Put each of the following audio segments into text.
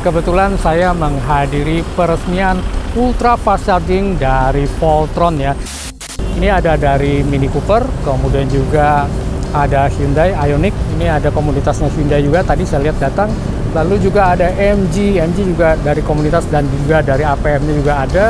kebetulan saya menghadiri peresmian ultra fast charging dari Voltron ya. Ini ada dari Mini Cooper, kemudian juga ada Hyundai Ioniq. Ini ada komunitasnya Hyundai juga, tadi saya lihat datang. Lalu juga ada MG juga dari komunitas dan juga dari APM-nya juga ada.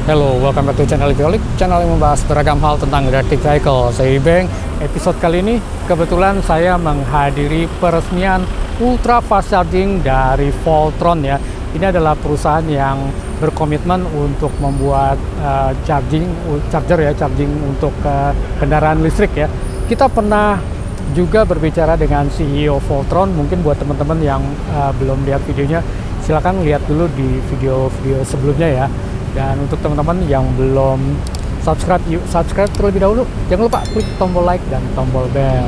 Hello, welcome back to channel Violik, channel yang membahas beragam hal tentang electric vehicle. Saya Ibeng. Episode kali ini kebetulan saya menghadiri peresmian ultra fast charging dari Voltron ya. Ini adalah perusahaan yang berkomitmen untuk membuat charging untuk kendaraan listrik ya. Kita pernah juga berbicara dengan CEO Voltron. Mungkin buat teman-teman yang belum lihat videonya, silakan lihat dulu di video-video sebelumnya ya. Dan untuk teman-teman yang belum subscribe, yuk subscribe terlebih dahulu. Jangan lupa klik tombol like dan tombol bell.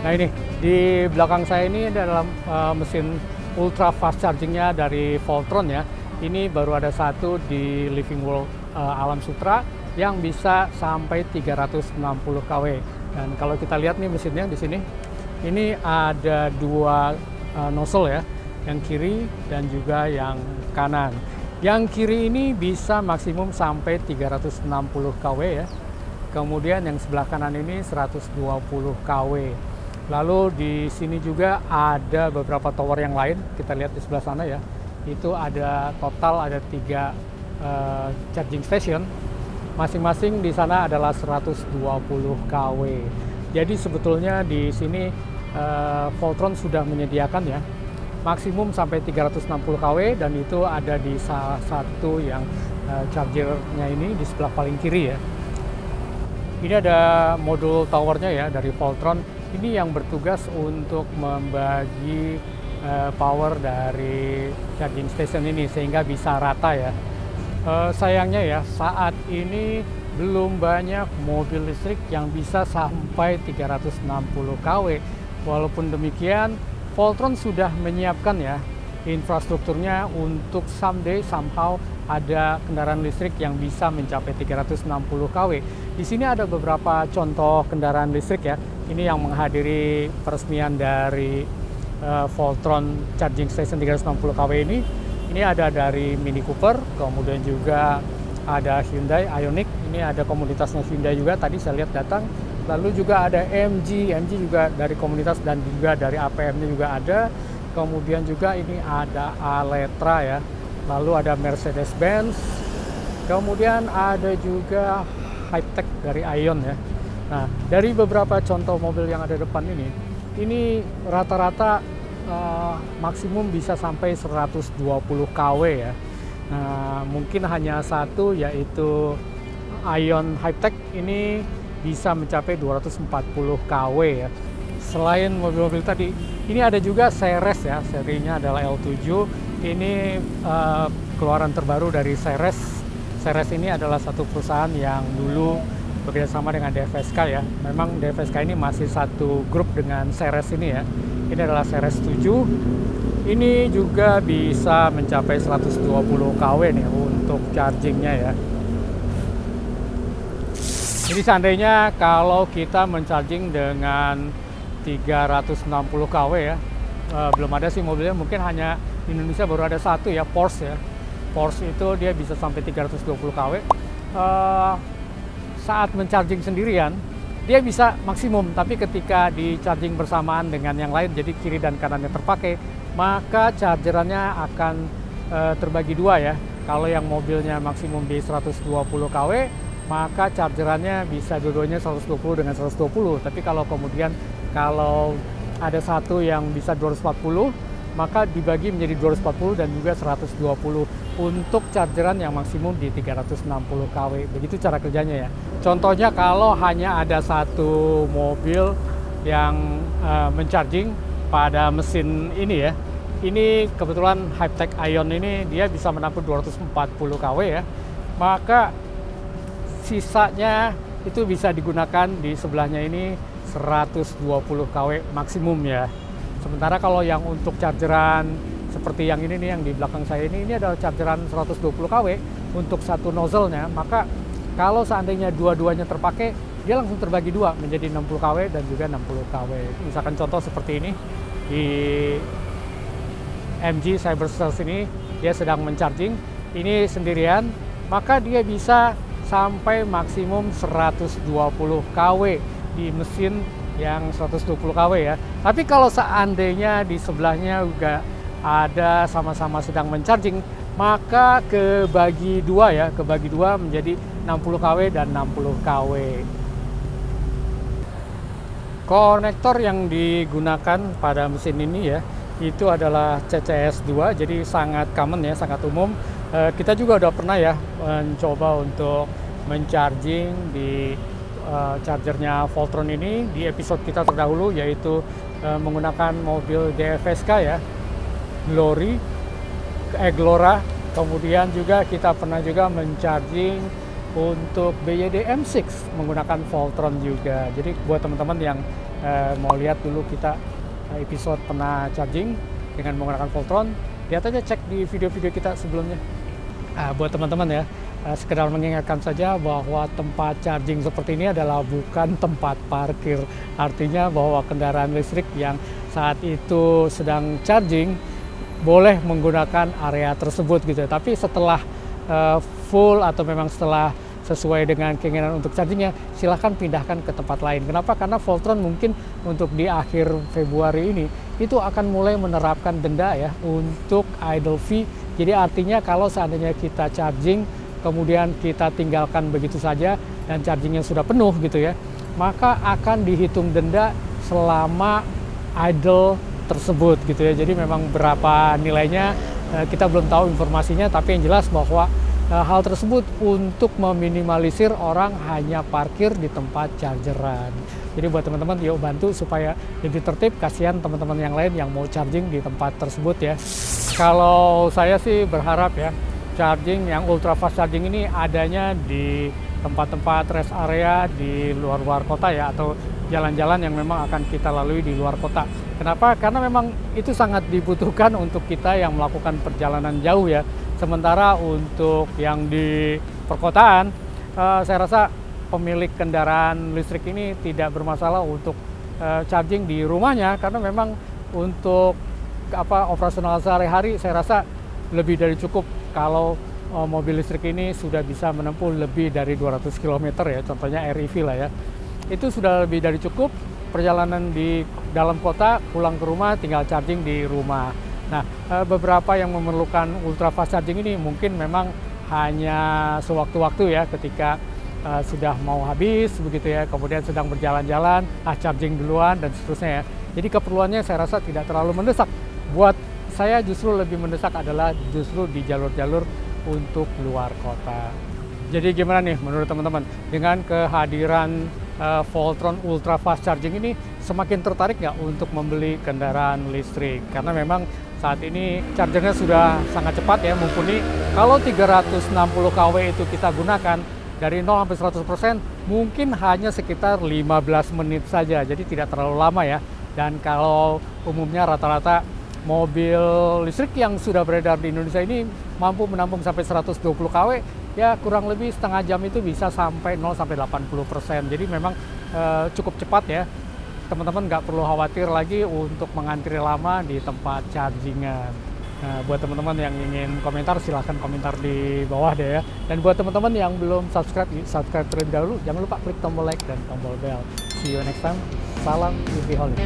Nah ini, di belakang saya ini adalah mesin ultra fast chargingnya dari Voltron ya. Ini baru ada satu di Living World Alam Sutra yang bisa sampai 360 kW. Dan kalau kita lihat nih mesinnya di sini, ini ada dua nozzle ya, yang kiri dan juga yang kanan. Yang kiri ini bisa maksimum sampai 360 kW ya. Kemudian yang sebelah kanan ini 120 kW. Lalu di sini juga ada beberapa tower yang lain. Kita lihat di sebelah sana ya. Itu ada total ada 3 charging station. Masing-masing di sana adalah 120 kW. Jadi sebetulnya di sini Voltron sudah menyediakan ya maksimum sampai 360 kW, dan itu ada di salah satu yang chargernya ini di sebelah paling kiri ya. Ini ada modul towernya ya dari Voltron. Ini yang bertugas untuk membagi power dari charging station ini sehingga bisa rata ya. Sayangnya ya, saat ini belum banyak mobil listrik yang bisa sampai 360 kW. Walaupun demikian, Voltron sudah menyiapkan ya infrastrukturnya untuk somehow ada kendaraan listrik yang bisa mencapai 360 kW. Di sini ada beberapa contoh kendaraan listrik ya. Ini yang menghadiri peresmian dari Voltron Charging Station 360 kW ini. Ini ada dari Mini Cooper, kemudian juga ada Hyundai Ioniq. Ini ada komunitasnya Hyundai juga, tadi saya lihat datang. Lalu juga ada MG juga dari komunitas dan juga dari APM-nya juga ada. Kemudian juga ini ada Aletra ya. Lalu ada Mercedes-Benz. Kemudian ada juga Hightech dari Ion ya. Nah, dari beberapa contoh mobil yang ada depan ini rata-rata maksimum bisa sampai 120 kW ya. Nah, mungkin hanya satu yaitu Ion Hightech ini bisa mencapai 240 kW ya. Selain mobil-mobil tadi, ini ada juga Ceres ya, serinya adalah L7. Ini keluaran terbaru dari Ceres. Ceres ini adalah satu perusahaan yang dulu bekerjasama dengan DFSK ya. Memang DFSK ini masih satu grup dengan Ceres ini ya. Ini adalah Ceres 7. Ini juga bisa mencapai 120 kW nih untuk chargingnya ya. Jadi seandainya kalau kita mencharging dengan 360 kW ya, belum ada sih mobilnya, mungkin hanya di Indonesia baru ada satu ya, Porsche ya. Porsche itu dia bisa sampai 320 kW. Saat mencharging sendirian, dia bisa maksimum, tapi ketika di charging bersamaan dengan yang lain, jadi kiri dan kanannya terpakai, maka chargerannya akan terbagi dua ya. Kalau yang mobilnya maksimum di 120 kW, maka chargerannya bisa dua-duanya 120 dengan 120. Tapi kalau kemudian kalau ada satu yang bisa 240, maka dibagi menjadi 240 dan juga 120 untuk chargeran yang maksimum di 360 kW. Begitu cara kerjanya ya. Contohnya kalau hanya ada satu mobil yang mencharging pada mesin ini ya. Ini kebetulan Hightech Ion ini dia bisa menampung 240 kW ya. Maka sisanya itu bisa digunakan di sebelahnya ini 120 kW maksimum ya. Sementara kalau yang untuk chargeran seperti yang ini nih, yang di belakang saya ini adalah chargeran 120 kW untuk satu nozzle-nya. Maka kalau seandainya dua-duanya terpakai, dia langsung terbagi dua menjadi 60 kW dan juga 60 kW. Misalkan contoh seperti ini di MG CyberSurge ini, dia sedang mencharging ini sendirian, maka dia bisa sampai maksimum 120 kW di mesin yang 120 kW ya. Tapi kalau seandainya di sebelahnya juga ada sama-sama sedang mencharging, maka kebagi dua ya, kebagi dua menjadi 60 kW dan 60 kW. Konektor yang digunakan pada mesin ini ya, itu adalah CCS2, jadi sangat common ya, sangat umum. Kita juga udah pernah ya mencoba untuk mencharging di chargernya Voltron ini di episode kita terdahulu, yaitu menggunakan mobil DFSK ya, Glora. Kemudian juga kita pernah juga mencharging untuk BYD M6 menggunakan Voltron juga. Jadi buat teman-teman yang mau lihat dulu kita episode pernah charging dengan menggunakan Voltron, lihat aja, cek di video-video kita sebelumnya. Buat teman-teman ya, sekedar mengingatkan saja bahwa tempat charging seperti ini adalah bukan tempat parkir. Artinya bahwa kendaraan listrik yang saat itu sedang charging boleh menggunakan area tersebut gitu. Tapi setelah full atau memang setelah sesuai dengan keinginan untuk chargingnya, silahkan pindahkan ke tempat lain. Kenapa? Karena Voltron mungkin untuk di akhir Februari ini itu akan mulai menerapkan denda ya untuk idle fee. Jadi artinya kalau seandainya kita charging kemudian kita tinggalkan begitu saja dan chargingnya sudah penuh gitu ya, maka akan dihitung denda selama idle tersebut gitu ya. Jadi memang berapa nilainya kita belum tahu informasinya, tapi yang jelas bahwa hal tersebut untuk meminimalisir orang hanya parkir di tempat chargeran. Jadi buat teman-teman, yuk bantu supaya lebih tertib. Kasihan teman-teman yang lain yang mau charging di tempat tersebut ya. Kalau saya sih berharap ya, charging yang ultra fast charging ini adanya di tempat-tempat rest area di luar kota ya, atau jalan-jalan yang memang akan kita lalui di luar kota. Kenapa? Karena memang itu sangat dibutuhkan untuk kita yang melakukan perjalanan jauh ya. Sementara untuk yang di perkotaan, saya rasa pemilik kendaraan listrik ini tidak bermasalah untuk charging di rumahnya, karena memang untuk operasional sehari-hari saya rasa lebih dari cukup kalau mobil listrik ini sudah bisa menempuh lebih dari 200 km ya, contohnya REV lah ya. Itu sudah lebih dari cukup perjalanan di dalam kota, pulang ke rumah tinggal charging di rumah. Nah, beberapa yang memerlukan ultra fast charging ini mungkin memang hanya sewaktu-waktu ya, ketika sudah mau habis begitu ya, kemudian sedang berjalan-jalan, charging duluan dan seterusnya ya. Jadi keperluannya saya rasa tidak terlalu mendesak. Buat saya justru lebih mendesak adalah justru di jalur-jalur untuk luar kota. Jadi gimana nih menurut teman-teman dengan kehadiran Voltron ultra fast charging ini, semakin tertarik nggak untuk membeli kendaraan listrik? Karena memang saat ini chargernya sudah sangat cepat ya, mumpuni. Kalau 360 kW itu kita gunakan dari 0 sampai 100% mungkin hanya sekitar 15 menit saja, jadi tidak terlalu lama ya. Dan kalau umumnya rata-rata mobil listrik yang sudah beredar di Indonesia ini mampu menampung sampai 120 kW, ya kurang lebih setengah jam itu bisa sampai 0 sampai 80%. Jadi memang cukup cepat ya. Teman-teman nggak perlu khawatir lagi untuk mengantri lama di tempat chargingan. Nah, buat teman-teman yang ingin komentar, silahkan komentar di bawah deh ya. Dan buat teman-teman yang belum subscribe terlebih dahulu, jangan lupa klik tombol like dan tombol bell. See you next time. Salam EV Holic.